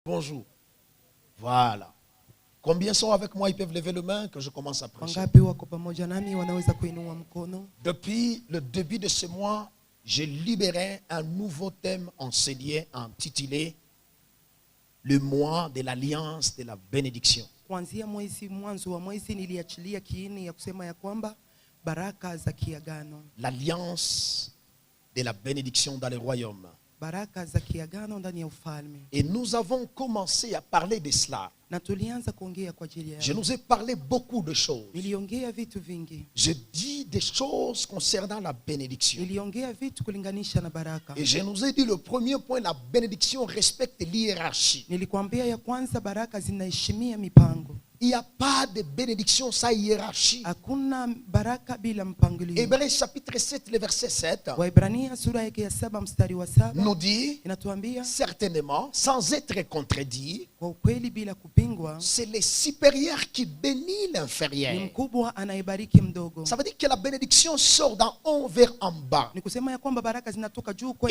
Bonjour. Voilà. Combien sont avec moi? Ils peuvent lever le main que je commence à prêcher. Depuis le début de ce mois, j'ai libéré un nouveau thème enseigné, intitulé le mois de l'alliance de la bénédiction. L'alliance de la bénédiction dans le royaume. Et nous avons commencé à parler de cela. Je nous ai parlé beaucoup de choses. Je dis des choses concernant la bénédiction. Et je nous ai dit le premier point, la bénédiction respecte l'hiérarchie. Il n'y a pas de bénédiction sans hiérarchie. Hébreux chapitre 7, le verset 7 nous dit certainement, sans être contredit, c'est le supérieur qui bénit l'inférieur. Ça veut dire que la bénédiction sort d'en haut vers en bas. Et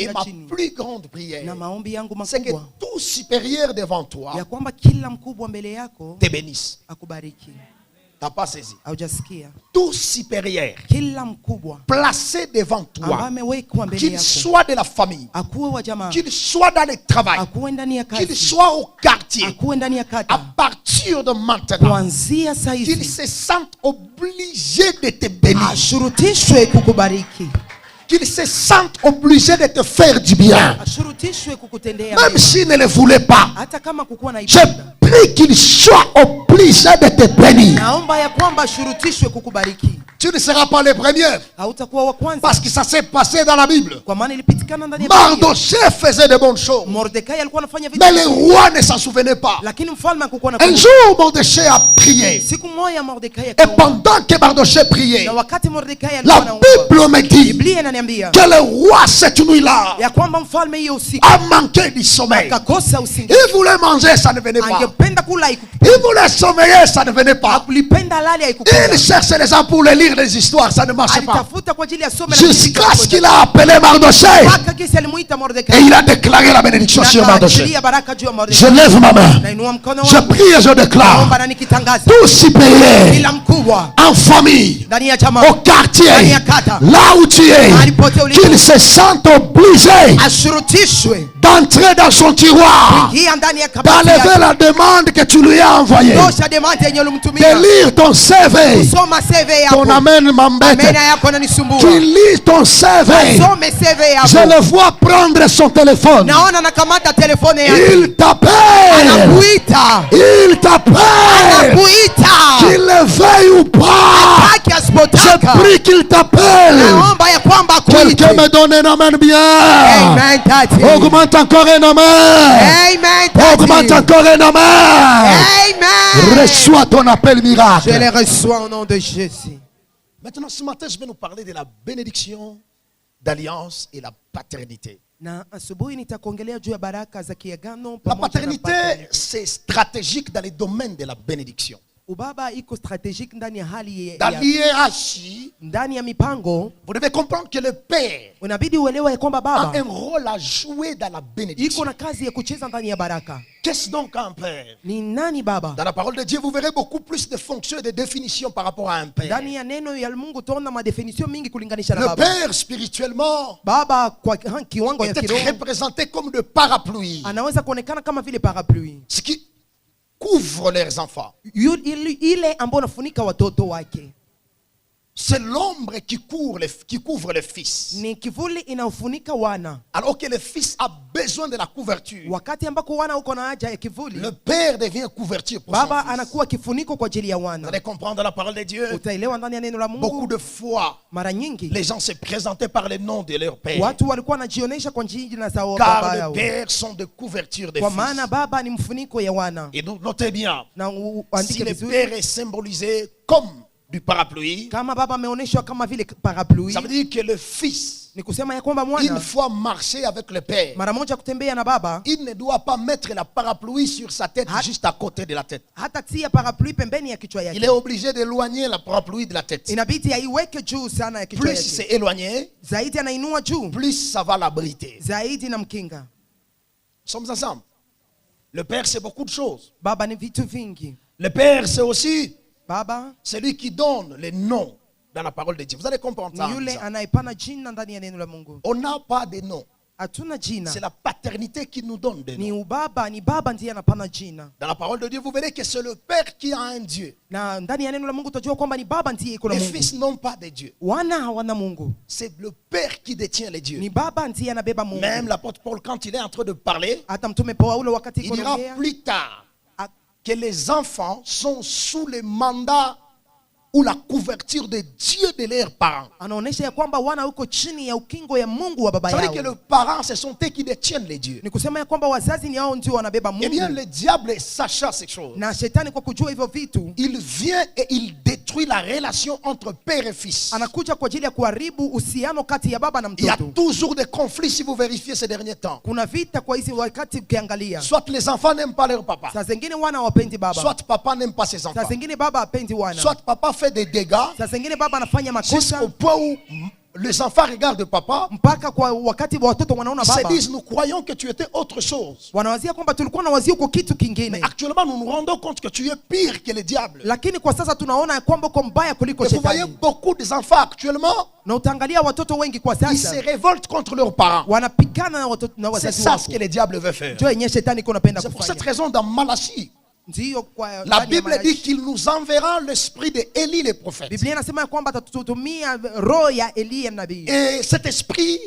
ma plus grande prière, c'est que tout supérieur devant toi te bénisse. T'as pas saisi? Tout supérieur placé devant toi, qu'il soit de la famille, qu'il soit dans le travail, qu'il soit au quartier, à partir de maintenant, qu'il se sente obligé de te bénir, qu'il se sente obligé de te faire du bien, même s'il ne le voulait pas. Je prie qu'il soit obligé de te bénir. Tu ne seras pas le premier, parce que ça s'est passé dans la Bible. Mardoché faisait de bonnes choses, mais le roi ne s'en souvenait pas. Un jour Mardoché a prié, et pendant que Mardoché priait, la Bible me dit que le roi cette nuit-là a manqué du sommeil. Il voulait manger, ça ne venait pas. Il voulait sommeiller, ça ne venait pas. Il cherchait les gens pour les lire des histoires, ça ne marchait pas. Jusqu'à ce qu'il a appelé Mardoché, et il a déclaré la bénédiction sur Mardoché. Je lève ma main, je prie et je déclare tout supérieur en famille, au quartier, là où tu es, qu'il se sente obligé d'entrer dans son tiroir, d'enlever la demande que tu lui as envoyée, de lire ton CV. Ton amen m'embête. Tu lis ton CV. Je le vois prendre son téléphone. Il t'appelle. Il t'appelle. Qu'il le veuille ou pas. Je prie qu'il t'appelle. Quelqu'un me donne un amen bien. Augmente encore un amen. Augmente encore un amen. Reçois ton appel miracle. Je les reçois au nom de Jésus. Maintenant, ce matin, je vais nous parler de la bénédiction d'alliance et la paternité. La paternité, c'est stratégique dans les domaines de la bénédiction. Dans l'hiérarchie, vous devez comprendre que le père a un rôle à jouer dans la bénédiction. Qu'est-ce donc un père? Dans la parole de Dieu, vous verrez beaucoup plus de fonctions et de définitions par rapport à un père. Le père, spirituellement, peut être représenté comme le parapluie. Ce qui couvre leurs enfants. C'est l'ombre qui couvre le fils. Alors que le fils a besoin de la couverture, le père devient couverture pour son fils. Vous allez comprendre la parole de Dieu. Beaucoup de fois, les gens se présentaient par le nom de leur père, car les pères sont de couverture des fils. Et donc notez bien, si le père est symbolisé comme du parapluie, ça veut dire que le fils, une fois marché avec le père, il ne doit pas mettre la parapluie sur sa tête, juste à côté de la tête. Il est obligé d'éloigner la parapluie de la tête. Plus c'est éloigné, plus ça va l'abriter. Nous sommes ensemble. Le père, c'est beaucoup de choses. Baba ni vitu vingi. Le père, c'est aussi Baba celui qui donne les noms dans la parole de Dieu. Vous allez comprendre ça. ni yule anaipana jina ndani ya neno la Mungu. On n'a pas de nom. Hatuna jina. C'est la paternité qui nous donne des Ni noms. ubaba, ni baba ndiye anapana jina. Dans la parole de Dieu, vous verrez que c'est le père qui a un Dieu. Na ndani ya neno la Mungu tutajua kwamba ni baba ndiye iko na Les Mungu. fils n'ont pas de Dieu. Wana hawana Mungu. C'est le père qui détient les dieux. Ni baba ndiye anabeba Mungu. Même l'apôtre Paul, quand il est en train de parler, Hata mtume Paulo wakati il dira plus tard que les enfants sont sous le mandat ou la couverture de Dieu de leurs parents. Anaonesha ya kwamba wana uko chini ya ukingo ya Mungu wa baba Ça veut yao. dire que les parents, ce sont eux qui détiennent les dieux. Ni kusema ya kwamba wazazi ni hao ndio wanabeba Eh bien, Mungu. le diable, sachant ces choses, Na shetani kwa kujua hivyo vitu il vient et il détruit la relation entre père et fils. anakuja kwa ajili ya kuharibu uhusiano kati ya baba na Il y a mtoto. toujours des conflits si vous vérifiez ces derniers temps. Kuna vita kwa hizi wakati ukiangalia. Soit les enfants n'aiment pas leur papa, Saa zingine wana hawapendi baba. soit papa n'aime pas ses Saa enfants, zingine baba hapendi wana. soit papa fait des dégâts Saa zingine baba anafanya makosa jusqu'au point où les enfants regardent papa, mpaka kwa wakati watoto wanaona ils se baba disent nous croyons que tu étais autre chose. wanawazia kwamba tulikuwa na wazio kwa kitu kingine. Actuellement, nous nous rendons compte que tu es pire que le diable. Lakini kwa sasa tunaona ya kwamba uko mbaya kuliko Et vous voyez shetani. beaucoup d'enfants actuellement, Na utaangalia watoto wengi kwa ils se sasa révoltent contre leurs parents. wanapigana na watoto na C'est wazazi ça wao. ce que le diable veut faire. Ndio yenyewe shetani iko napenda C'est pour cette kufanya. raison dans Malachie, Ndio kwa la ndani ya Bible Malaki. dit qu'il nous enverra l'esprit de Élie le prophète. Biblia inasema ya kwamba atatutumia roho ya Eliya nabii. Et cet esprit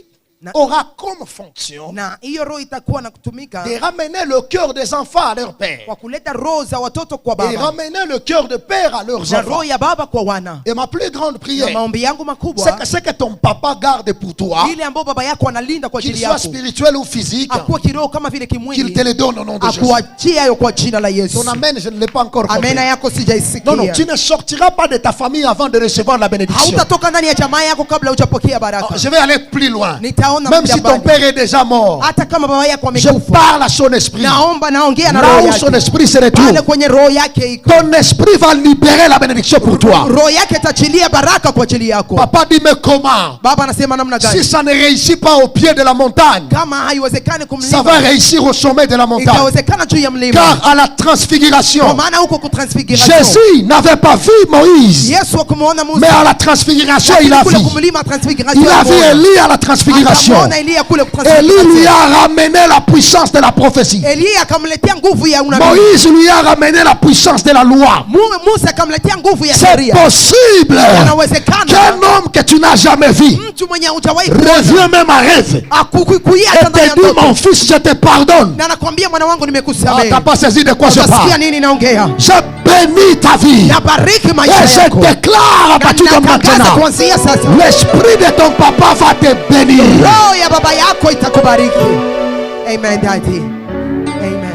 aura comme fonction Na hiyo roho itakuwa na kutumika de ramener le cœur des enfants à leur père kwa kuleta roho za watoto kwa et baba ramener le cœur de père à leurs na enfants. roho ya baba kwa wana. Et ma plus grande Na prière, maombi yangu makubwa c'est que ton papa garde pour toi, ile ambayo baba yako analinda kwa qu'il ajili soit yako, spirituel ou physique, akuwa kiroho kama vile qu'il te kimwili, le donne au nom de Jésus. akuachie hayo kwa jina la Yesu. Ton amen, je ne l'ai pas encore compris. Amena yako sijaisikia. Non, non, tu ne sortiras pas de ta famille avant de recevoir la bénédiction. Hautatoka ndani ya jamaa yako kabla hujapokea baraka. Je vais aller plus loin. Nitaona Même si ton mbali. père est déjà mort, Hata kama baba yako je amekufa, parle à son esprit. naomba naongea na Là roho où son yake. esprit se retrouve, Pale kwenye roho yake iko. ton esprit va libérer la bénédiction pour toi. Roho yake itachilia baraka kwa ajili yako. Papa dit mais comment? Baba anasema namna Si gani? ça ne réussit pas au pied de la montagne, Kama haiwezekani ça va kumlima, réussir au sommet de la montagne. itawezekana juu ya mlima. Car à la Kwa transfiguration, maana huko kutransfiguration, Jésus n'avait pas vu Moïse, Yesu akumuona Musa, mais à la transfiguration, il a vu. kule kumlima transfiguration, Il a vu akamuona. Élie à la transfiguration. Akamuona Eliya kule Élie kutransfiguration. lui a ramené la puissance de la prophétie. Eliya akamletea nguvu ya unabii. Moïse lui a ramené la puissance de la loi. Musa akamletea nguvu ya C'est sheria. possible Inawezekana qu'un homme que tu n'as jamais vu mtu mwenye hujawahi revient même à rêve akukujia et hata ndani ya te dit ndoto mon fils je te pardonne. na anakuambia mwana wangu Ah, nimekusamehe. t'as pas saisi de quoi je Utasikia parle. nini naongea? Je bénis ta vie Nabariki et maisha je yako. déclare à partir de Natangaza maintenant, kuanzia sasa, l'esprit de ton papa va te bénir. roho ya baba yako itakubariki. Amen daddy. Amen.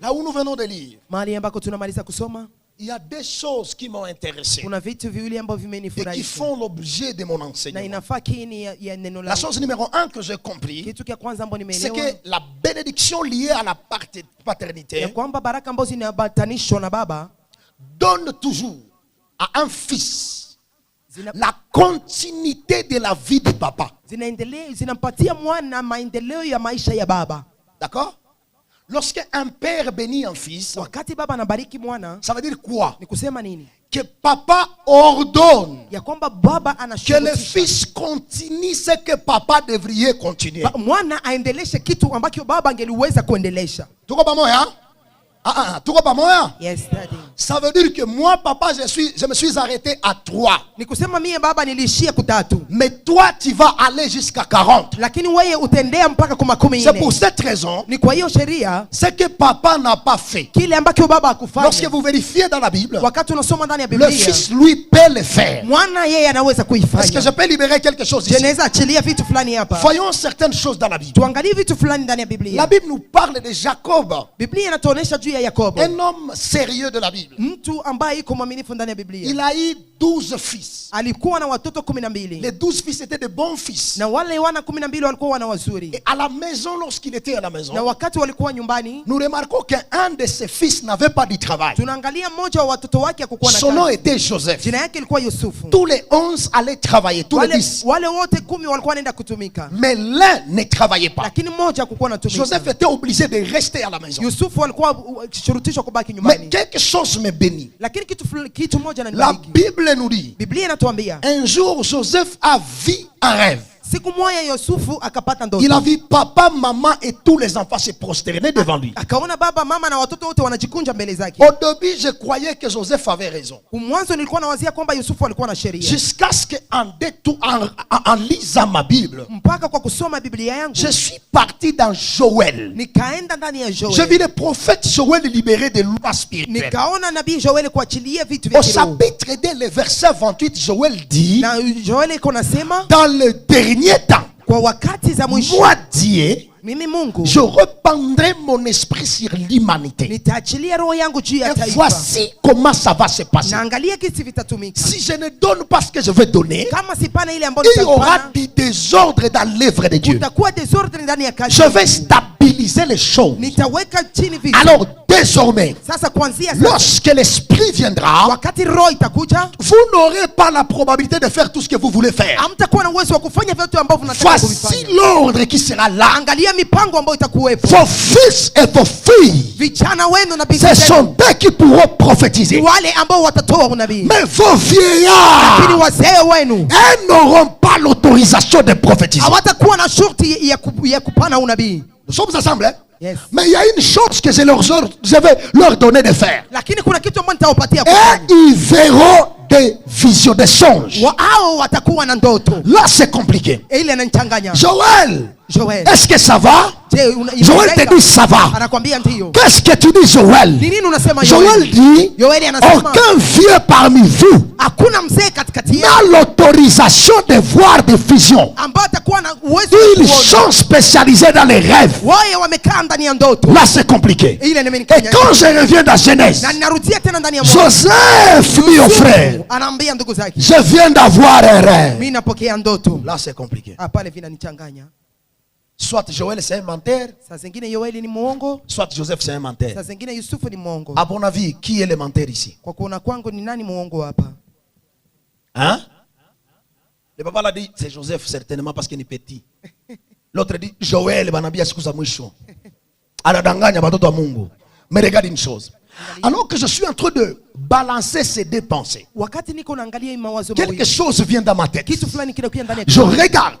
Là où nous venons de lire, Mahali ambako tunamaliza kusoma, il y a des choses qui m'ont intéressé kuna vitu viwili ambavyo et qui vimenifurahisha font l'objet de mon na enseignement. inafaa kini ya neno La la. chose numéro 1 que j'ai compris, Kitu kia kwanza ambacho c'est nimeelewa que la bénédiction liée à la paternité ya kwamba baraka ambazo zinaambatanishwa na baba donne toujours à un fils zina la continuité de la vie du papa. zinampatia mwana maendeleo ya maisha ya baba. D'accord? Lorsqu'un père bénit un fils, Wakati baba anabariki mwana, ça veut dire quoi? ni kusema nini? Que papa ordonne Ya kwamba baba que le anashurutisha fils continue ce que papa devrait continuer. mwana aendeleshe kitu ambacho baba angeliweza kuendelesha. Tuko pamoja? Tuko pamoja? Yes daddy. Ça veut dire que moi, papa, je me suis arrêté à 3. Ni kusema mie baba niliishia kutatu, Mais toi, tu vas aller jusqu'à 40. lakini wewe utendea mpaka kwa 14. C'est pour cette raison, Ni kwa hiyo sheria ce que papa n'a pas fait. kile ambacho baba Lorsque hakufanya. vous vérifiez dans la Bible, Wakati unasoma ndani ya le Biblia, fils, lui, peut le faire. mwana yeye anaweza Est-ce que kuifanya. je peux libérer quelque chose Je ici? naweza achilia vitu fulani hapa. Voyons certaines choses dans la Bible. Tuangalie vitu fulani ndani ya La Biblia. Bible nous parle de Jacob, Biblia inatuonesha juu ya Yakobo, un homme sérieux de la Bible. Bible. Il a eu 12 fils. Les 12 fils étaient de bons fils. Et à la maison, lorsqu'il était à la maison, nous remarquons qu'un de ses fils n'avait pas de travail. Son nom était Joseph. Tous les 11 allaient travailler, tous les 10. Mais l'un ne travaillait pas. Joseph était obligé de rester à la maison. Mais quelque chose me bénit. La Bible nous dit, un jour Joseph a vu un rêve. Il a vu papa, maman et tous les enfants se prosterner devant lui. Au début, je croyais que Joseph avait raison. Jusqu'à ce qu'en lisant ma Bible, je suis parti dans Joël. J'ai vu le prophète Joël libéré de lois spirituelles. Au chapitre 2, le verset 28, Joël dit, dans le dernier temps, moi Dieu, je reprendrai mon esprit sur l'humanité. Et voici comment ça va se passer. Si je ne donne pas ce que je veux donner, il y aura du désordre dans l'œuvre de Dieu. Je vais stabiliser les choses. Alors désormais, lorsque l'esprit viendra, vous n'aurez pas la probabilité de faire tout ce que vous voulez faire. Voici l'ordre qui sera là. Vos fils et vos filles, ce sont eux qui pourront prophétiser. Mais vos vieillards, ils n'auront pas l'autorisation de prophétiser. Nous sommes ensemble, hein? Yes. Mais il y a une chose que je vais leur donner de faire. Et ils verront des visions, des songes. Là c'est compliqué. Joël, est-ce que ça va? Joël te dit ça va. Qu'est-ce que tu dis, Joël? Joël dit, aucun vieux parmi vous n'a l'autorisation de voir des visions. Ils sont spécialisés dans les rêves. Là c'est compliqué. Et quand je reviens dans Genèse, Joseph dit au frère, je viens d'avoir un rêve. Là c'est compliqué. Soit Joël c'est un menteur, soit Joseph c'est un menteur. À mon avis, qui est le menteur ici? Hein? Le papa l'a dit, c'est Joseph certainement parce qu'il est petit. L'autre dit, Joël, mais regarde une chose. Alors que je suis en train de balancer ces deux pensées, quelque chose vient dans ma tête. Je regarde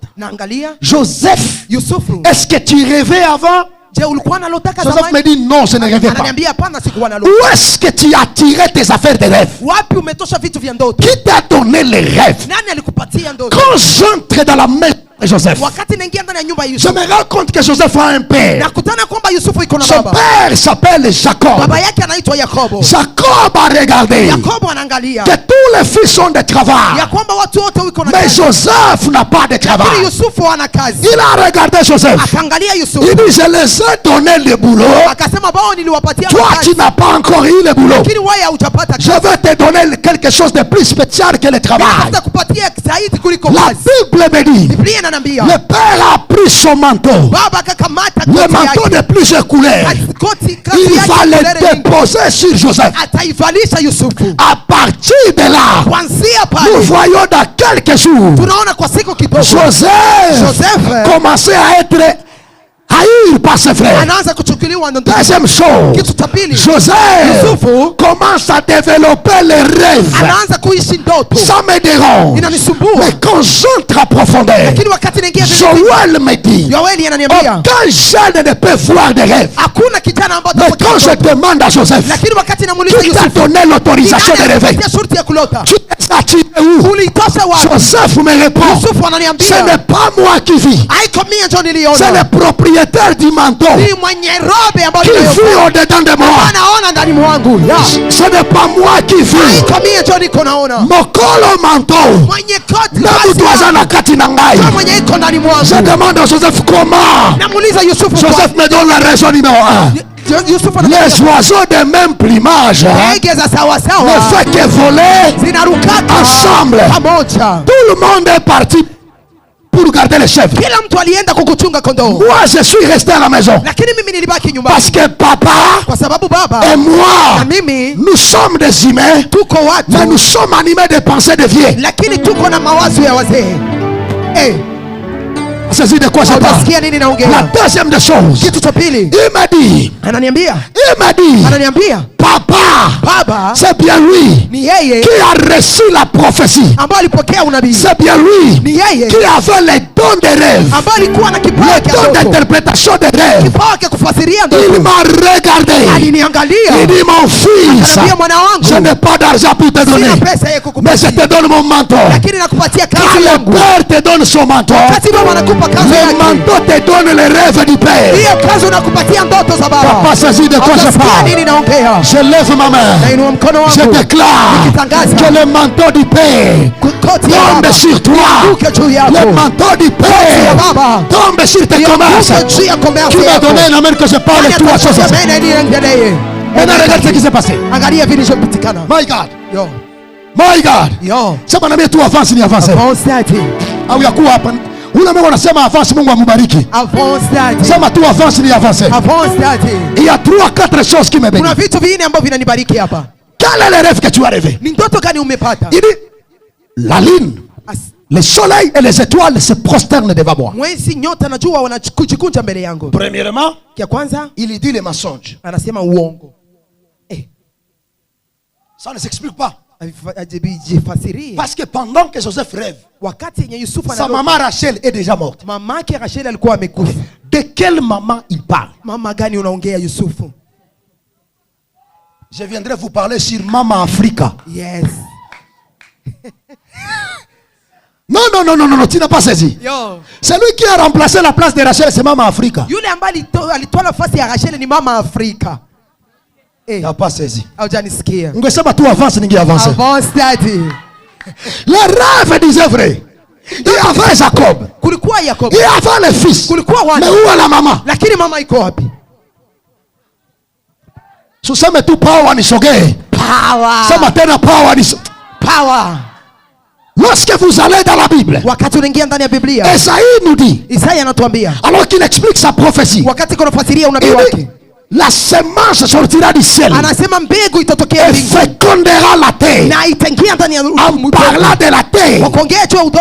Joseph. Est-ce que tu rêvais avant? Joseph me dit non, je ne rêvais pas. Où est-ce que tu as tiré tes affaires de rêve? Qui t'a donné les rêves? Quand j'entre dans la maison Joseph, je me rends compte que Joseph a un père. Son père s'appelle Jacob. Jacob a regardé que tous les fils ont de travail, mais Joseph n'a pas de travail. Il a regardé Joseph. Il dit, je les ai donné le boulot. Toi tu n'as pas encore eu le boulot. Je vais te donner quelque chose de plus spécial que le travail. La Bible me dit, le père a pris son manteau, le manteau de plusieurs couleurs. Il va le déposer sur Joseph. À partir de là, nous voyons dans quelques jours Joseph commençait à être haï par ses frères. Deuxième chose, Joseph commence à développer les rêves. Ça me dérange. Mais quand j'entre à profondeur, Joël me dit, aucun jeune ne peut voir des rêves. Mais quand je demande à Joseph, qui t'a donné l'autorisation de rêver? Tu les as tirés où? Joseph me répond, ce n'est pas moi qui vis, c'est le propriétaire du manteau qui vit au-dedans de moi. Ce n'est pas moi qui vis. Mokolo manteau. Je demande à Joseph comment. Joseph me donne la raison numéro 1. Les oiseaux de même plumage ne fait que voler ensemble. Tout le monde est parti pour garder les chèvres. Moi je suis resté à la maison parce que papa et moi nous sommes des humains, mais nous sommes animés de pensées de vieux. C'est de quoi je parle. La deuxième des choses, il m'a dit, papa, c'est bien lui qui a reçu la prophétie. C'est bien lui qui avait les dons des rêves, le don d'interprétation des rêves. Il m'a regardé. Il dit, mon fils, je n'ai pas d'argent pour te donner, mais je te donne mon manteau. Quand le père te donne son manteau, le manteau te donne les rêves du père. Papa saisit de quoi je parle. Je lève ma main. Je déclare que le manteau du père tombe sur toi. Le manteau du père tombe sur tes commerces. Tu m'as donné un amen que je parle de toi. Maintenant regarde ce qui s'est passé. My God. My God. C'est mon ami, tu avances ni avances. Ah oui, à quoi happened? Ule Mungu anasema avance, Mungu amubariki. Sema tu avance ni avance. Il y a 3-4 choses qui me bénissent. Kuna vitu vingi ambavyo vinanibariki hapa. Quel est le rêve que tu as rêvé? Ni ndoto gani umepata? Il dit la lune, le soleil et les étoiles se prosternent devant moi. Mwezi, nyota na jua wanakujikunja mbele yangu. Premièrement, kia kwanza, il dit le mensonge. Anasema uongo. Ça ne s'explique pas. Parce que pendant que Joseph rêve, sa maman Rachel est déjà morte. De quelle maman il parle? Je viendrai vous parler sur Maman Africa. Yes. Non, tu n'as pas saisi. C'est lui qui a remplacé la place de Rachel, c'est Maman Africa. Tu n'as pas saisi. Tu avances, avance, daddy. Le rêve disait vrai. Il y avait Jacob. Il y avait les fils. Mais où est la maman? Suseme tu power ni sogee. Sema tena power ni power. Lorsque vous allez dans la Bible, Esaïe nous dit, alors qu'il explique sa prophétie, la semence sortira du ciel et fécondera la terre. En parlant de la terre,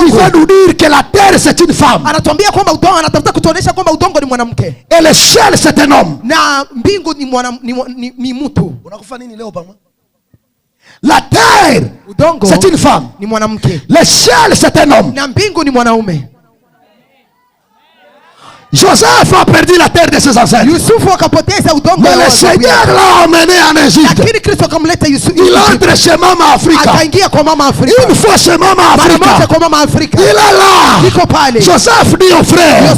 il va nous dire que la terre c'est une femme et le ciel c'est un homme. La terre c'est une femme, le ciel c'est un homme. Joseph a perdu la terre de ses ancêtres. Mais le Seigneur l'a emmené en Égypte. Il entre chez Maman Africa. Une fois chez Maman Africa, il est là. Joseph dit au frère,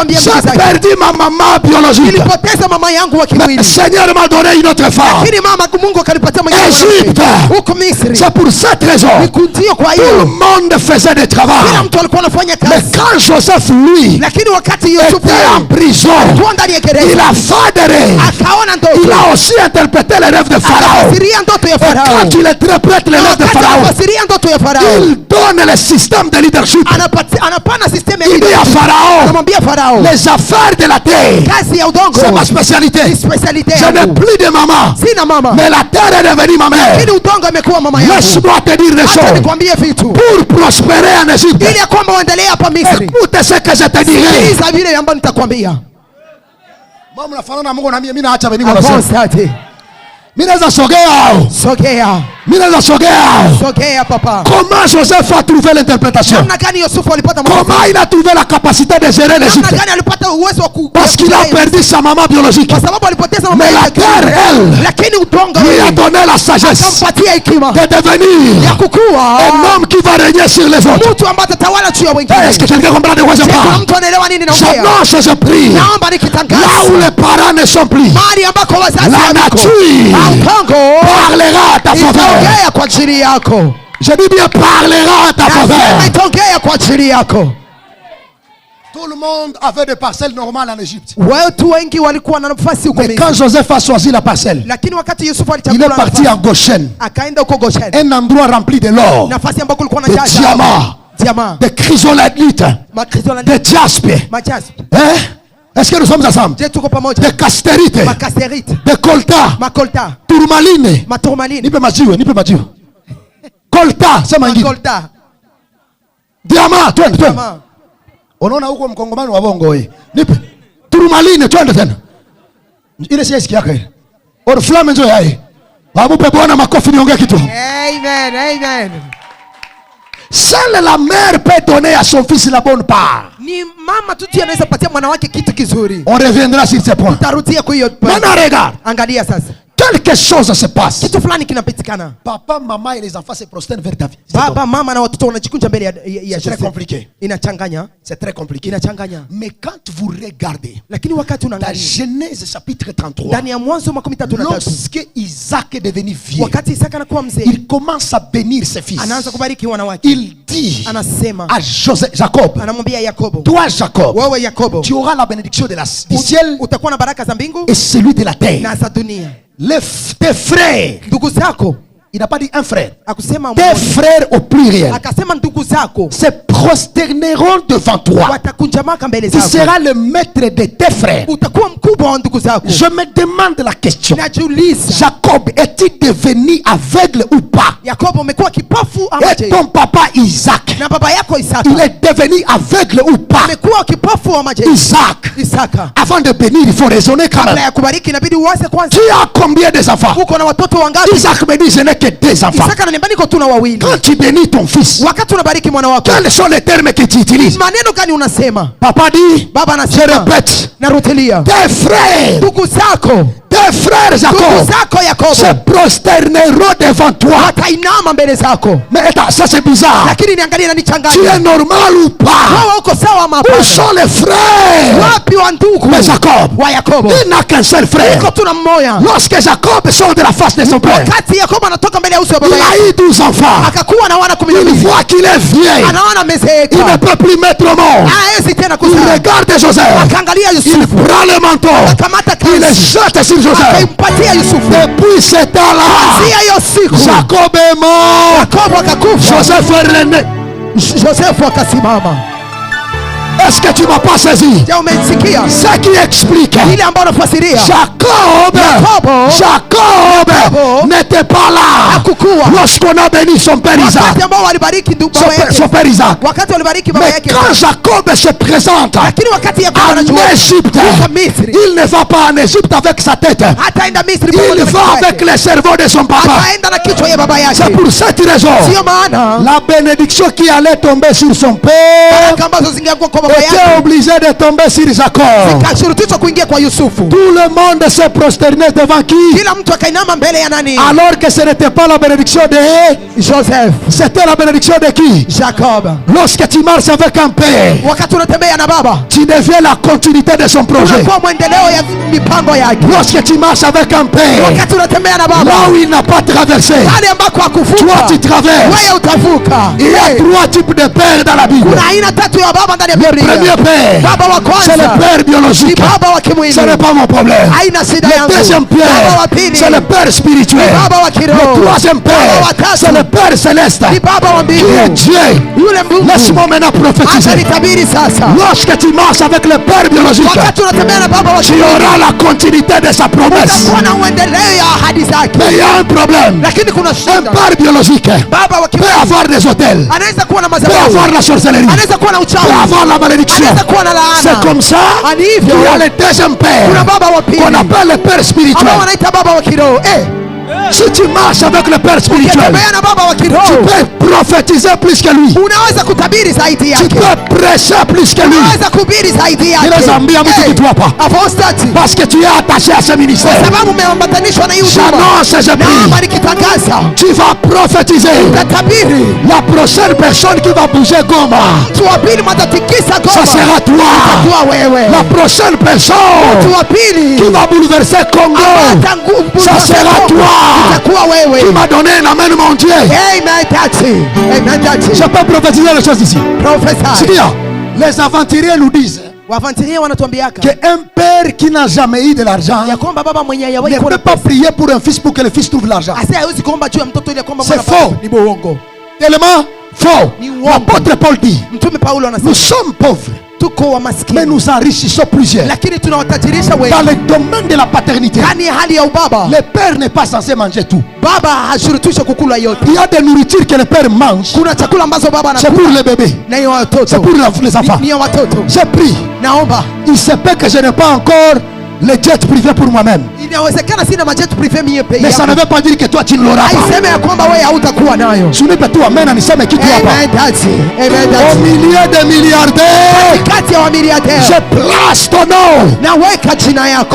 j'ai perdu ma maman biologique, mais le Seigneur m'a donné une autre femme. Égypte. C'est pour cette raison tout le monde faisait des travaux. Mais quand Joseph lui était en prison, il a fait des rêves. Il a aussi interprété les rêves de Pharaon. Et quand il interprète les rêves de Pharaon, il donne le système de leadership. Il dit à Pharaon, les affaires de la terre, c'est ma spécialité. Je n'ai plus de maman, mais la terre est devenue ma mère. Laisse-moi te dire des choses pour prospérer en Égypte. Écoute ce que je te dirai. Comment Joseph a trouvé l'interprétation? Comment il a trouvé la capacité de gérer l'Égypte? Parce qu'il a perdu sa maman biologique. Mais la terre, elle, lui a donné la sagesse de devenir un homme qui va régner sur les autres. Est-ce que quelqu'un comprend de quoi je parle? J'annonce, je prie, là où les parents ne sont plus, la nature parlera à ta faveur. Je dis bien parlera à ta faveur. Tout le monde avait des parcelles normales en Égypte. Mais quand Joseph a choisi la parcelle, il est parti en Goshen. Un endroit rempli de l'or, de diamants, de chrysolites, de jaspe. Hein? Est-ce que nous sommes ensemble? De castérite, de colta, tourmaline. Nipe majiwe. Colta, c'est mangi. Diamant, twende. Unaona huko mkongomano wa bongo hii. Nipe. Tourmaline, twende tena. Ile si sikia yake. Or flamme njo yai. Wamupe Bwana makofi niongee kitu. Amen. Seule la mère peut donner à son fils la bonne part. On reviendra sur ce point. Maintenant regarde. Quelque chose se passe. Papa, maman et les enfants se prosternent vers ta vie. C'est très compliqué. C'est très compliqué. Mais quand vous regardez dans Genèse chapitre 33, lorsque Isaac est devenu vieux, il commence à bénir ses fils. Il dit à Jacob, toi Jacob, tu auras la bénédiction du ciel et celui de la terre. Tes frères, il n'a pas dit un frère, tes frères au pluriel se prosterneront devant toi. Tu seras le maître de tes frères. Je me demande la question, Jacob est-il devenu aveugle ou pas? Et ton papa Isaac, il est devenu aveugle ou pas? Isaac, avant de bénir, il faut raisonner quand même. Tu as combien des enfants? Isaac me dit, je n'ai que 2 enfants. Quand tu bénis ton fils, quels sont les termes que tu utilises? Papa dit, je répète, tes frères Jacob se prosterneront devant toi. Mais attends, ça c'est bizarre. Tu es normal ou pas? Où sont les frères de Jacob? Il n'a qu'un seul frère. Lorsque Jacob sort de la face de son père, il a eu 12 enfants. Il voit qu'il est vieux. Il ne peut plus mettre au monde. Il regarde Joseph. Il prend le manteau. Il le jette sur Joseph. Depuis ce temps-là, Jacob est mort. Joseph est rené. Est-ce que tu ne m'as pas saisi? Ce qui explique Jacob n'était pas là lorsqu'on a béni son père Isaac. Mais quand Jacob se présente en Égypte, il ne va pas en Égypte avec sa tête. Il va avec le cerveau de son papa. C'est pour cette raison la bénédiction qui allait tomber sur son père était obligé de tomber sur Jacob. Tout le monde s'est prosterné devant qui? Alors que ce n'était pas la bénédiction de Joseph, c'était la bénédiction de qui? Jacob. Lorsque tu marches avec un père, tu deviens la continuité de son projet. Lorsque tu marches avec un père, là où il n'a pas traversé, toi tu traverses. Il y a 3 types de pères dans la Bible. Le premier père, c'est le père biologique. Ce n'est pas mon problème. Le deuxième père, c'est le père spirituel. Le troisième père, c'est le père céleste, qui est Dieu. Laisse-moi maintenant prophétiser. Lorsque tu marches avec le père biologique, tu auras la continuité de sa promesse. Mais il y a un problème. Un père biologique peut avoir des hôtels, peut avoir la sorcellerie, peut avoir la malédiction. C'est comme ça qu'il y a le deuxième père qu'on appelle le père spirituel. Si tu marches avec le père spirituel, tu peux prophétiser plus que lui. Tu peux prêcher plus que lui. Il les ambia mtu kitu hapa, parce que tu es attaché à ce ministère. J'annonce et je prie, tu vas prophétiser. La prochaine personne qui va bouger Goma, ça sera toi. La prochaine personne qui va bouleverser Congo, ça sera toi. Qui m'a donné un amen, mon Dieu. Je peux prophétiser les choses ici. Les aventuriers nous disent que un père qui n'a jamais eu de l'argent ne peut pas prier pour un fils pour que le fils trouve l'argent. C'est faux. Tellement faux. L'apôtre Paul dit, nous sommes pauvres, mais nous enrichissons plusieurs. Dans le domaine de la paternité, le père n'est pas censé manger tout. Il y a des nourritures que le père mange. C'est pour les bébés, c'est pour les enfants. J'ai pris. Il se peut que je n'ai pas encore le jet privé pour moi-même, mais ça ne veut pas dire que toi tu ne l'auras pas. Au milieu des milliardaires, je place ton nom.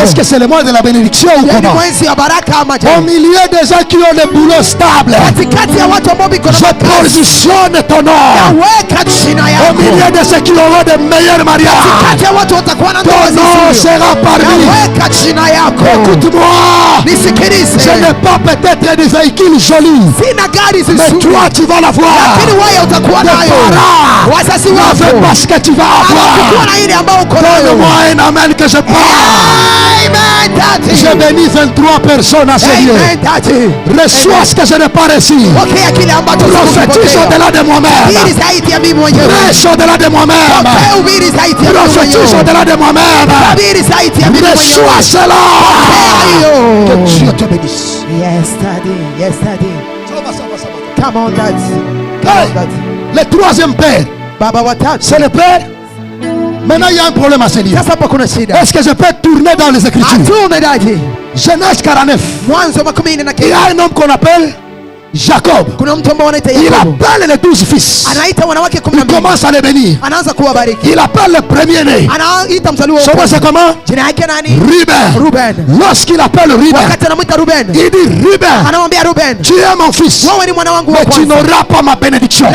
Est-ce que c'est le mois de la bénédiction ou comment? Au milieu des gens qui ont des boulots stables, je positionne ton nom. Au milieu de ceux qui auront de meilleurs mariages, ton nom sera parmi. Écoute-moi, je n'ai pas peut-être des véhicules jolis, mais toi tu vas l'avoir. Tes parents n'avaient pas ce que tu vas avoir. Donne-moi un amen que je parle. Je bénis 23 personnes à ce lieu. Reçois ce que je n'ai pas reçu. Prophétise au-delà de moi-même. Prêche au-delà de moi-même. Prophétise au-delà de moi-même. Reçois cela. Que Dieu te bénisse. Yes, daddy. Yes, daddy. Come on, daddy. Le troisième père, c'est le père. Maintenant il y a un problème à ce livre. Est-ce que je peux tourner dans les Écritures? Genèse 49. Il y a un homme qu'on appelle Jacob. Il appelle les 12 fils. Il commence à les bénir. Il appelle le premier-né. Son nom c'est comment? Ruben. Lorsqu'il appelle Ruben, il dit Ruben, tu es mon fils, mais tu n'auras pas ma bénédiction.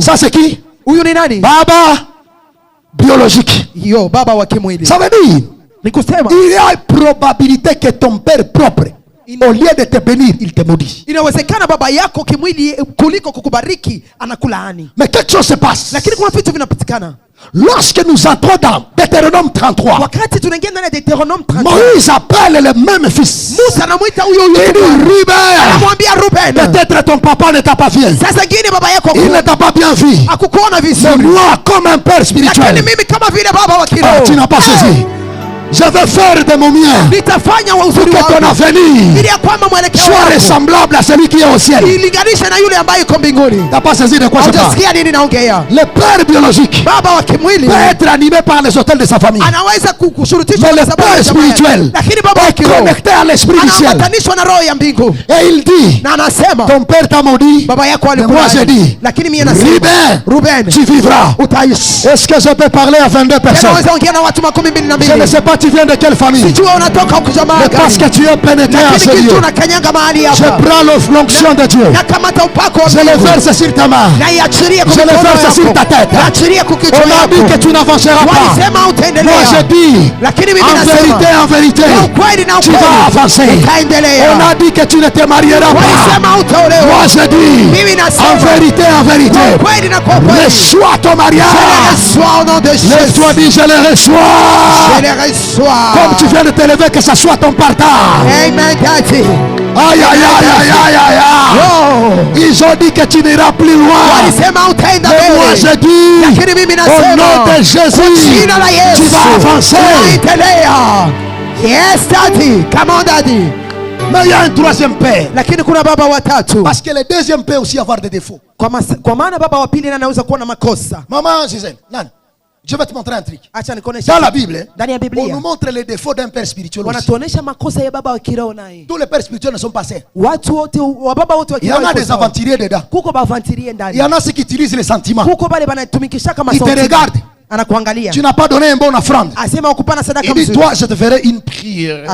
Ça c'est qui? Baba biologique. Ça veut dire il y a une probabilité que ton père propre, au lieu de te bénir, il te maudit. Mais quelque chose se passe. Lorsque nous entrons dans Deutéronome 33, Moïse appelle le même fils. Il dit Ruben, peut-être ton papa ne t'a pas vu. Il ne t'a pas bien vu. Mais moi, comme un père spirituel, tu n'as pas saisi. Je vais faire de mon mien pour que ton avenir soit ressemblable à celui qui est au ciel. Tu n'as pas saisi de quoi je parle. Le père biologique peut être animé par les hôtels de sa famille, mais le père spirituel est connecté à l'esprit du ciel. Et il dit, ton père t'a maudit, mais moi je dis, Ruben, tu vivras. Est-ce que je peux parler à 22 personnes? Je ne sais pas tu viens de quelle famille, mais parce que tu es pénétré à ce lieu, je prends l'onction de Dieu, je le verse sur ta main, je le verse sur ta tête. On a dit que tu n'avanceras pas. Moi je dis, en vérité, tu vas avancer. On a dit que tu ne te marieras pas. Moi je dis, en vérité, reçois ton mariage. Laisse-toi dire, je le reçois. Comme tu viens de te lever, que ce soit ton partage. Amen, daddy. Aïe, aïe, aïe, aïe, aïe, aïe, aïe. Ils ont dit que tu n'iras plus loin. Mais moi je dis, au nom de Jésus, tu vas avancer. Yes, daddy. Come on, daddy. Mais il y a un troisième père. Parce que le deuxième peut aussi avoir des défauts. Maman Gisèle, Nan, je vais te montrer un truc. Dans la Bible, on nous montre les défauts d'un père spirituel aussi. Tous les pères spirituels ne sont pas sains. Il y en a des aventuriers dedans. Il y en a ceux qui utilisent les sentiments. Ils te regardent. Tu n'as pas donné une bonne offrande. Il dit, toi je te ferai une prière.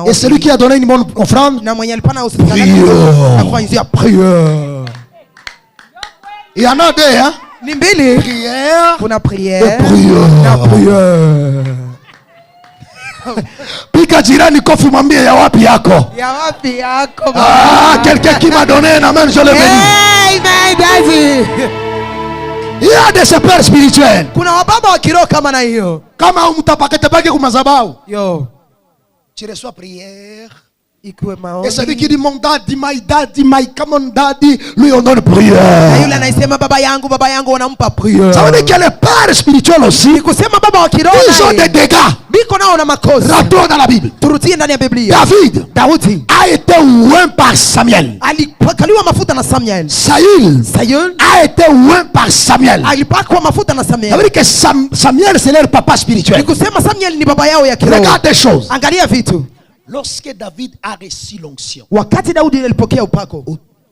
Et celui qui a donné une bonne offrande, prière. Il y en a deux, hein? Prière. Prière. Pika jirani kofi mwambie ya wapi yako. Quelqu'un qui m'a donné un amen, je le bénis. Amen, daddy. Il y a des pères spirituels. Kuna wababa wa kiroho kama na hiyo. Kama umtapakete baki kumazabao. Yo. Tu reçois prière. Et celui qui dit mon daddy, my come on daddy, lui on donne prière. Yule anasema baba yangu wanampa prière. Ça veut dire que les pères spirituels aussi, ils ont des dégâts. Rappelons dans la Bible. David a été oint par Samuel. Saül a été oint par Samuel. Ça veut dire que Samuel c'est leur papa spirituel. Regarde des choses. Lorsque David a reçu l'onction,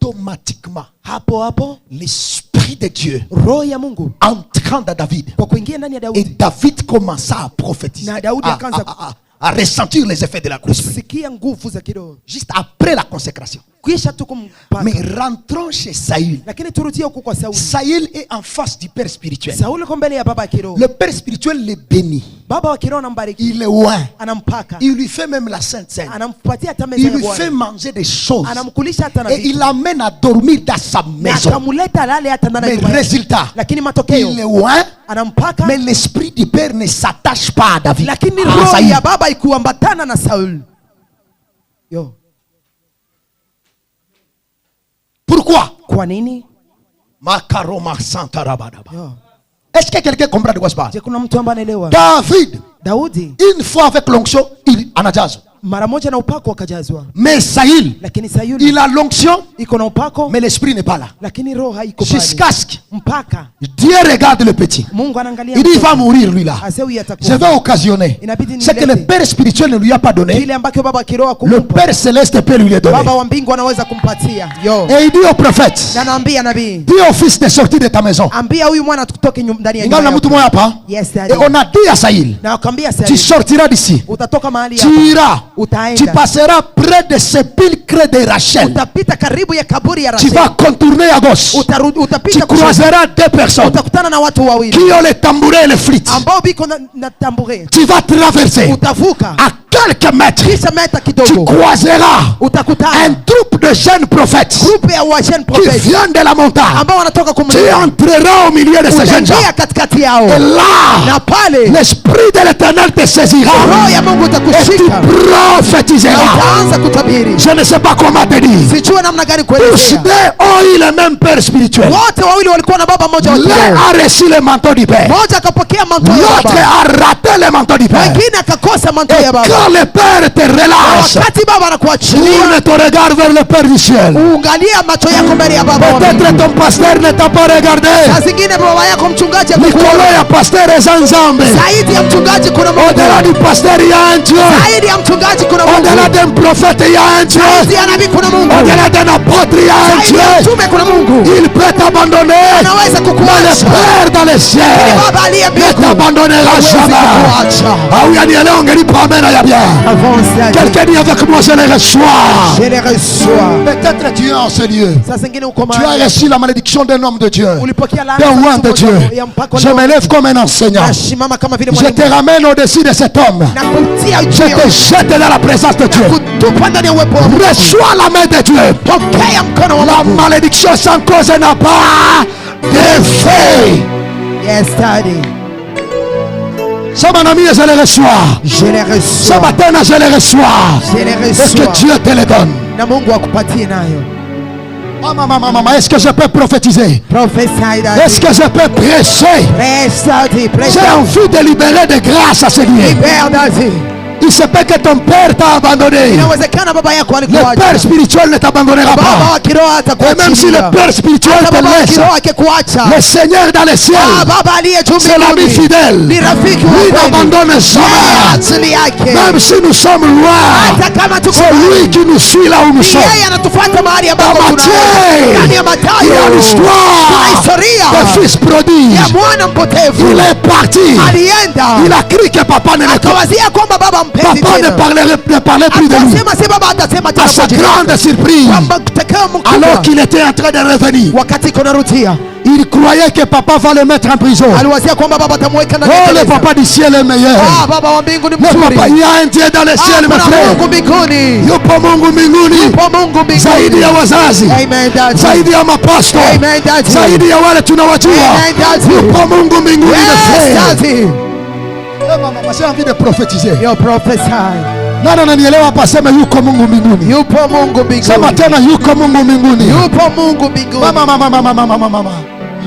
automatiquement, l'esprit de Dieu entrant dans David, et David commença à prophétiser, à ressentir les effets de la consécration. Juste après la consécration. Mais rentrons chez Saül. Saül est en face du père spirituel. Le père spirituel le bénit. Il le oint. Il lui fait même la sainte scène. Il lui fait manger des choses. Et il l'amène à dormir dans sa maison. Mais résultat, il le oint. Mais l'esprit du père ne s'attache pas à David. Pourquoi? Est-ce que quelqu'un comprend de quoi je parle? David, une fois avec l'onction, il en a jazz. Mais Saül, il a l'onction, mais l'esprit n'est pas là. Jusqu'à ce que Dieu regarde le petit. Il dit il va mourir lui là. Je vais occasionner ce que le père spirituel ne lui a pas donné. Le père céleste peut lui le donner. Et il dit au prophète, dis au fils de sortir de ta maison. Et on a dit à Saül, tu sortiras d'ici, tu iras, tu passeras près des sépulcres de Rachel, tu vas contourner à gauche, tu croiseras deux personnes qui ont les tambourins et les flûtes, tu vas traverser à quelques mètres, tu croiseras un troupe de jeunes prophètes qui viennent de la montagne. Tu entreras au milieu de ces jeunes gens, et là l'esprit de l'Éternel te saisira et tu prophétiseras. Je ne sais pas comment te dire. Tous deux ont eu le même père spirituel. L'un a reçu le manteau du père, l'autre a raté le manteau du père. Et quand le père te relâche, tourne ton regard vers le père du ciel. Peut-être ton pasteur ne t'a pas regardé. Nicolas ya pasteur Zanzambe. Au-delà du pasteur il y a un Dieu. Au-delà d'un prophète il y a un Dieu. Au-delà d'un apôtre il y a un Dieu. Il peut t'abandonner, mais le Père dans les cieux ne t'abandonnera jamais. Ah oui, quelqu'un dit avec moi, je les reçois. Peut-être tu es en ce lieu. Tu as reçu la malédiction d'un homme de Dieu, d'un roi de Dieu. Je me lève comme un enseignant. Je te ramène au-dessus de cet homme. Je te jette dans la présence de Dieu. Reçois la main de Dieu. La malédiction sans cause n'a pas d'effet. Yes, Daddy. Ce matin, je les reçois. Ce matin, je les reçois. Est-ce que Dieu te les donne? Est-ce que je peux prophétiser? Est-ce que je peux prêcher? J'ai envie de libérer de grâce à ce lieu. Il se peut que ton père t'a abandonné. Le père spirituel ne t'abandonnera pas. Et même si le père spirituel te laisse, le Seigneur dans les cieux, c'est l'ami fidèle. Lui n'abandonne jamais. Même si nous sommes loin, c'est lui qui nous suit là où nous sommes. Dans Matthieu, il y a l'histoire de fils prodigue. Il est parti. Il a cru que papa ne le connaissait pas. Papa ne parlait plus de lui. À sa grande surprise, alors qu'il était en train de revenir, il croyait que papa va le mettre en prison. Oh, le papa du ciel est meilleur. Le papa, il y a un Dieu dans le ciel, mes frères. Yupo Mungu mbinguni. Zaidi ya wazazi, zaidi ya mapasto, zaidi ya wale tunawajua. Yupo Mungu mbinguni, mes frères. J'ai envie de prophétiser. Nani ananielewa hapa? Sema yuko Mungu mbinguni. Yupo Mungu mbinguni. Sema tena yuko Mungu mbinguni. Yupo Mungu mbinguni. Mama.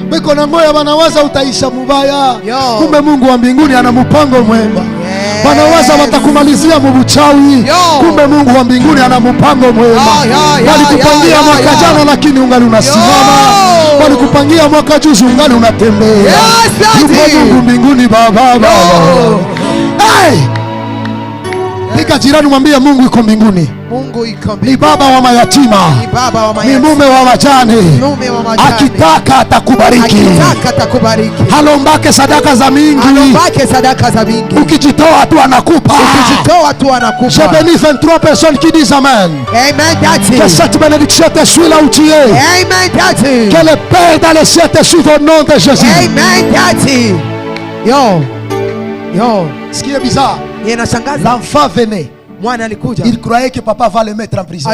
Biko na moyo wanawaza utaisha mubaya. Kumbe Mungu wa mbinguni ana mpango mwema. Wanawaza watakumalizia mubuchawi. Kumbe Mungu wa mbinguni ana mpango mwema. Walikupangia mwaka jana lakini ungali unasimama. Walikupangia mwaka juzi ungali unatembea. Yupo Mungu mbinguni baba. Hey! Pika jirani mwambie Mungu yuko mbinguni. Mungu yuko mbinguni. Ni baba wa mayatima. Ni mume wa wajane. Akitaka atakubariki. Halombake sadaka za mingi. Ukijitoa tu anakupa. Je bénis 23 personnes qui disent amen. Que cette bénédiction te suit là où tu es. Que le Père dans les cieux te suive au nom de Jésus. Ce qui est bizarre, l'enfant venait. Il croyait que papa va le mettre en prison. À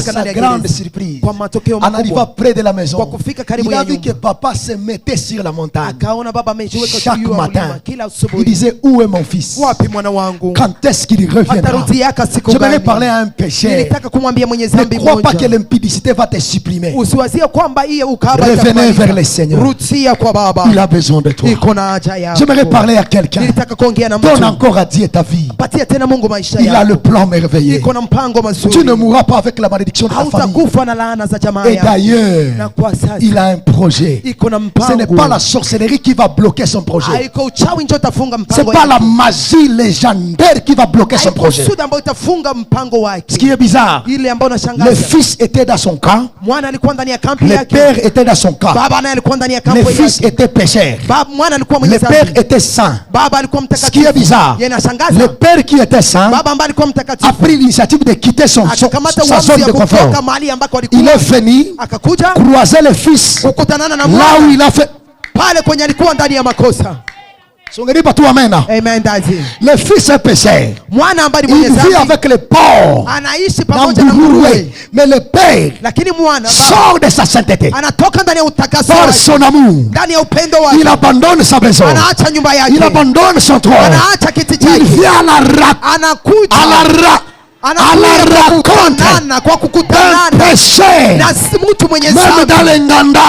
sa grande surprise, en arrivant près de la maison, il a vu que papa se mettait sur la montagne. Chaque matin, il disait, où est mon fils? Quand est-ce qu'il reviendra? Je vais parler à un pécheur. Ne crois pas que l'impudicité va te supprimer. Revenez vers le Seigneur. Il a besoin de toi. J'aimerais parler à quelqu'un. Donne encore à Dieu ta vie. Il a le plan merveilleux. Tu ne mourras pas avec la malédiction de ta famille. Et d'ailleurs, il a un projet. Ce n'est pas la sorcellerie qui va bloquer son projet. Ce n'est pas la magie légendaire qui va bloquer son projet. Ce qui est bizarre, le fils était dans son camp. Le père était dans son camp. Le fils était pécheur. Le père était saint. Ce qui est bizarre, le père qui était saint a pris l'initiative de quitter sa zone de confort. Il est venu croiser le fils là où il a fait. Le fils est pécheur. Il vit avec le porc, mais le père sort de sa sainteté par son amour. Il abandonne sa maison, il abandonne son trône, il vient à la rencontre d'un péché. Même dans les nganda,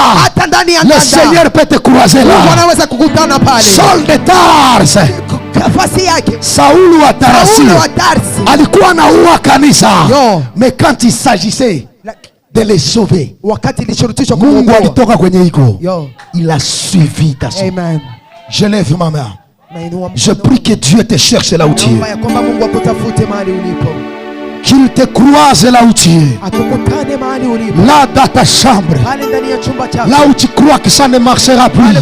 le Seigneur peut te croiser là. Saul de Tarse, Saulu wa Tarsi alikuwa anaua kanisa, mais quand il s'agissait de les sauver, Mungu alitoka kwenye iko, il a suivi ta sauve. Je lève ma main. Je prie que Dieu te cherche là où tu es. Qu'il te croise là où tu es. Là dans ta chambre. Là où tu crois que ça ne marchera plus. Là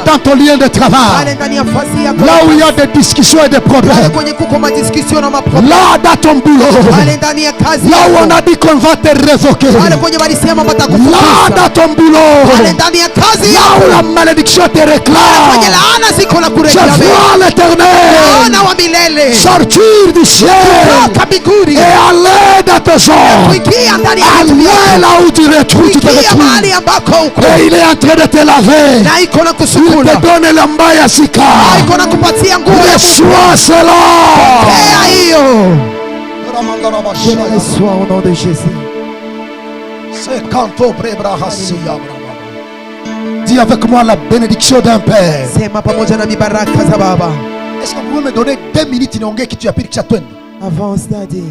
dans ton lieu de travail. Là où il y a des discussions et des problèmes. Là dans ton boulot. Là où on a dit qu'on va te révoquer. Là dans ton boulot. Là où la malédiction te réclame. Je vois l'Éternel sortir du ciel et aller dans tes jours. Aller là où tu te retrouves. Et il est en train de te laver. Il te donne l'ambaya sika. Reçois cela. Reçois au nom de Jésus. C'est quand on dis avec moi la bénédiction d'un père. Est-ce que vous pouvez me donner 2 minutes qui tu as pris que avance, Daddy.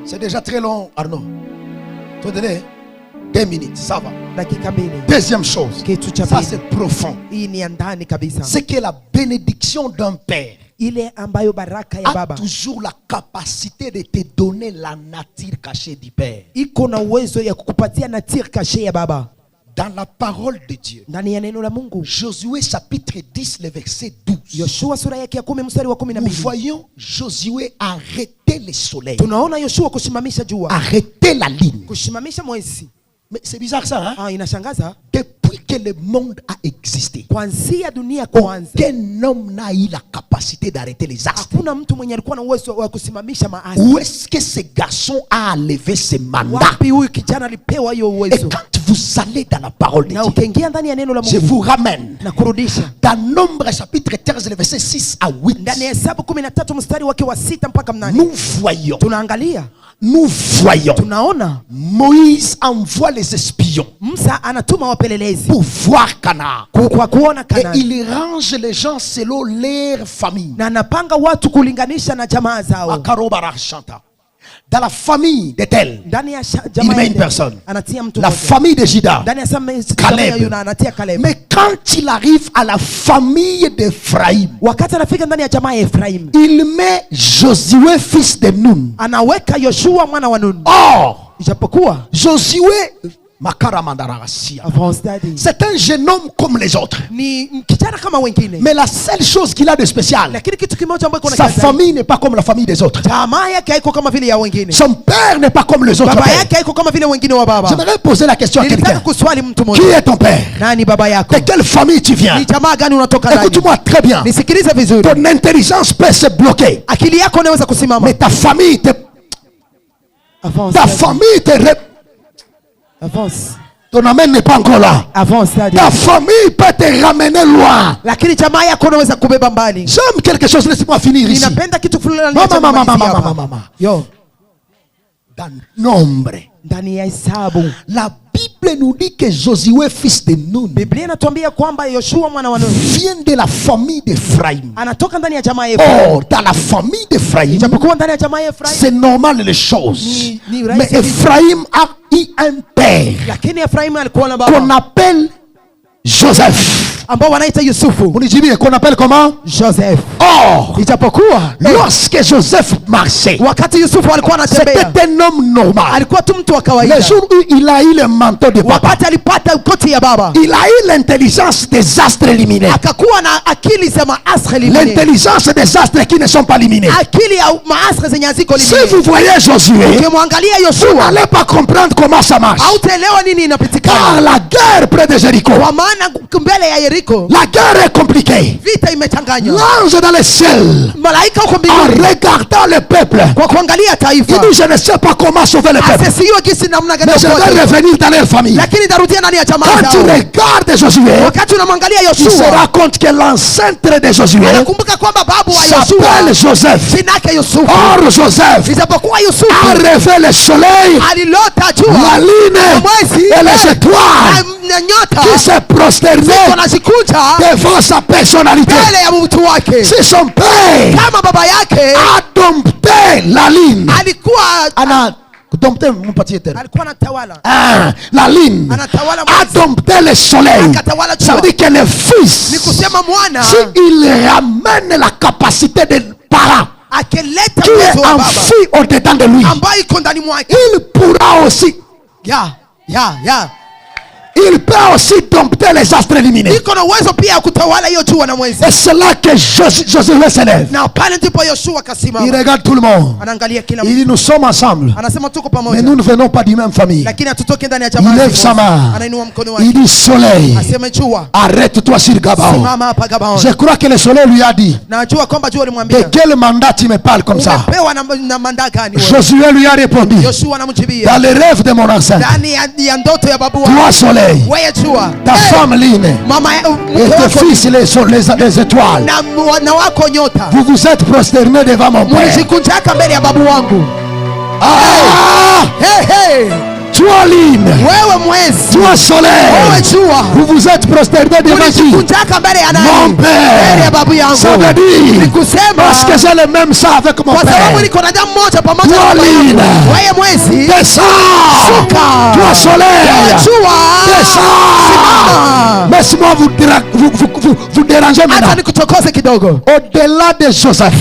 C'est déjà très long, Arnaud. Tu vas donner 2 minutes, ça va. Deuxième chose, ça c'est profond. C'est que la bénédiction d'un père a toujours la capacité de te donner la nature cachée du père. Dans la parole de Dieu, Josué chapitre 10, le verset 12, nous voyons Josué arrêter le soleil, arrêter la ligne. Mais c'est bizarre ça, hein? Depuis que le monde a existé, aucun homme n'a eu la capacité d'arrêter les astres. Où est-ce que ce garçon a levé ce mandat? Et quand vous allez dans la parole de Dieu, je vous ramène dans Nombre chapitre 13, le verset 6 à 8. Nous voyons Moïse envoie les espions pour voir Canaan. Et il range les gens selon leur famille. Dans la famille de tel, il met une personne. La famille de Juda, Caleb. Mais quand il arrive à la famille d'Ephraïm, il met Josué fils de Nun. Or, Josué, c'est un jeune homme comme les autres. Mais la seule chose qu'il a de spécial, sa famille n'est pas comme la famille des autres. Son père n'est pas comme les autres pères. J'aimerais poser la question à quelqu'un. Qui est ton père? De quelle famille tu viens? Écoute-moi très bien. Ton intelligence peut se bloquer, mais ta famille te avance. Ton amen n'est pas encore là. Avance. Ta famille peut te ramener loin. J'aime quelque chose, laisse-moi finir ici. Dans Nombre, la Bible nous dit que Josué fils de Nun vient de la famille d'Ephraïm. Or, dans la famille d'Ephraïm, c'est normal les choses. Mais Ephraïm a eu un père qu'on appelle Joseph. Qu'on appelle comment? Joseph. Or, lorsque Joseph marchait, c'était un homme normal. Le jour où il a eu le manteau de papa, il a eu l'intelligence des astres éliminés. L'intelligence des astres qui ne sont pas éliminés. Si vous voyez Josué, vous n'allez pas comprendre comment ça marche. Car la guerre près de Jéricho, la guerre est compliquée. L'ange dans le ciel, en regardant le peuple, il dit: je ne sais pas comment sauver le peuple, mais je vais revenir dans leur famille. Quand tu regardes Josué, tu te rends compte que l'ancêtre de Josué s'appelle Joseph. Or Joseph a rêvé le soleil, la lune et les étoiles qui se prosternaient devant sa personnalité. Si son père a dompté la ligne, la ligne a dompté le soleil, ça veut dire que le fils, s'il ramène la capacité des parents qui est enfoui au-dedans de lui, il pourra aussi il peut aussi dompter les astres éliminés. Et c'est là que Josué s'élève. Il regarde tout le monde. Il dit: nous sommes ensemble, mais nous ne venons pas d'une même famille. Il lève sa main. Il dit: soleil, arrête-toi sur Gabaon. Je crois que le soleil lui a dit: de quel mandat tu me parles comme ça? Josué lui a répondu: dans les rêves de mon ancêtre, toi soleil, ta femme Line et tes fils les étoiles, vous vous êtes prosternés devant mon père. Toi Line, toi soleil, vous vous êtes prosternés devant qui? Mon père. Ça veut dire, parce que j'ai le même sang avec mon père. Toi Line, descends. Toi soleil, descends. Laisse-moi vous dérangez maintenant. Au-delà de Joseph,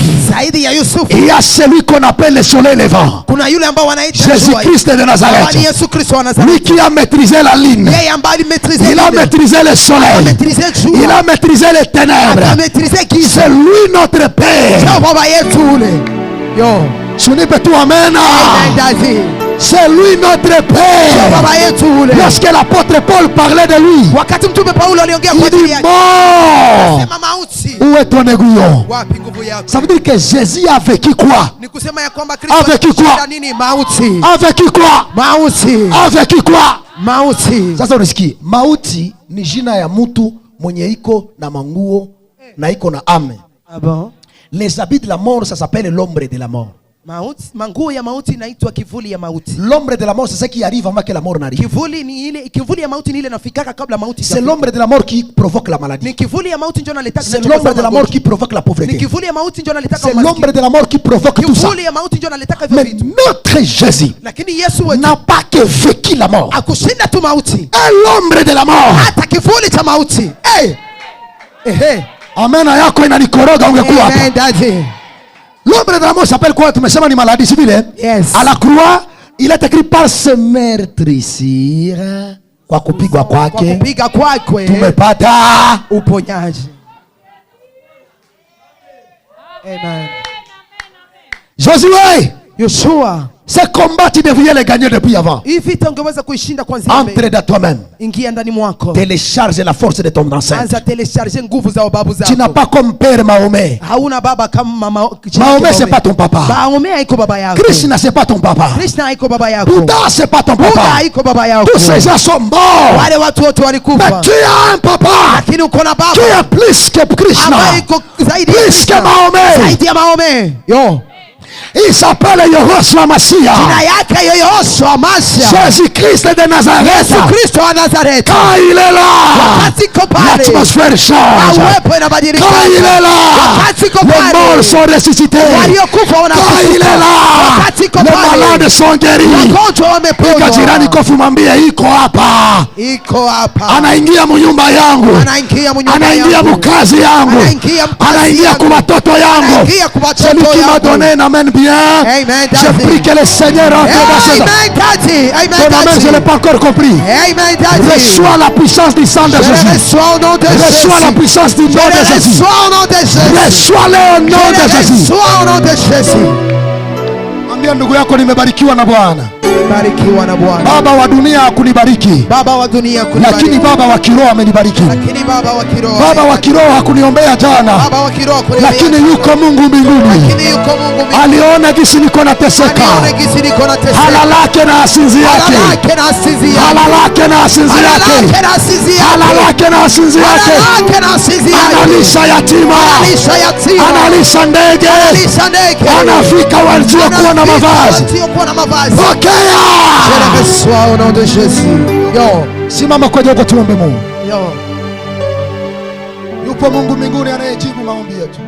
il y a celui qu'on appelle le soleil levant. Jésus-Christ de Nazareth. Lui qui a maîtrisé la lune. Il a maîtrisé le soleil. Il a maîtrisé les ténèbres. C'est lui notre Père. Amen. C'est lui notre Père. Lorsque l'apôtre Paul parlait de lui, il dit mort, où est ton aiguillon? Ça veut dire que Jésus a vécu quoi? A vécu quoi? A vécu quoi? A vécu quoi? Sasa unasikia mauti ni jina ya mtu mwenye iko na manguo na iko na ame. Les habits de la mort, ça s'appelle l'ombre de la mort. Manguo ya mauti inaitwa kivuli ya mauti. L'ombre de la mort, c'est ce qui arrive avant que la mort n'arrive. Kivuli ya mauti ni ile inafikaka kabla mauti. C'est l'ombre de la mort qui provoque la maladie. Ni kivuli ya mauti ndio inaleta. C'est l'ombre de la mort qui provoque la pauvreté. Ni kivuli ya mauti ndio inaleta. C'est l'ombre de la mort qui provoque tout ça. Kivuli ya mauti ndio inaleta hivyo Mais vitu. notre Jésus n'a pas que vécu la mort. Akushinda tu mauti. Et l'ombre de la mort. Hata kivuli cha mauti. Amen yako inanikoroga ungekuwa hapa. L'ombre de la mort s'appelle quoi? Tumesema ni maladie civile. Yes. À la croix, il est écrit par se meurtrissir. Kwa kupigwa kwake tumepata uponyaji. Amen. Josué, Yoshua, ce combat tu devrais le gagner depuis avant. Entre dans toi-même. Télécharge la force de ton ancêtre. Tu n'as pas comme père Mahomet. Mahomet c'est pas ton papa. Krishna c'est pas ton papa. Bouddha c'est pas ton papa. Tous ces gens sont morts. Mais tu as un papa qui est plus que Krishna, plus que Mahomet. Il s'appelle Yehoshua Mashiach. Jésus-Christ de Nazareth. Quand il est là, l'atmosphère change. Quand il est là, les morts sont ressuscités. Quand il est là, les malades sont guéris. Jirani kofumambia iko hapa. Anaingia munyumba yangu. Anaingia mukazi yangu. Anaingia kwa watoto yangu. Celui qui m'a donné un amen bien. Amen. Je prie que le Seigneur entre dans ce ton amen, je ne l'ai pas encore compris. Reçois la puissance du sang de Jésus. Reçois la puissance du nom de Jésus. Reçois-le au nom de Jésus. Ambia ndugu yako nimebarikiwa na Bwana. Baba wa dunia hakunibariki, lakini baba wa kiroho amenibariki. Baba wa kiroho hakuniombea jana, lakini yuko Mungu mbinguni. Aliona jinsi niko nateseka. Halalake na asinzi yake. Halalake na asinzi yake. Halalake na asinzi yake. Analisha yatima. Analisha ndege. Anafika wasiokuwa na mavazi. Pokea. Au nom de Jésus. Simama kwa joko tuombe Mungu. Yupo Mungu mbinguni anayejibu maombi yetu.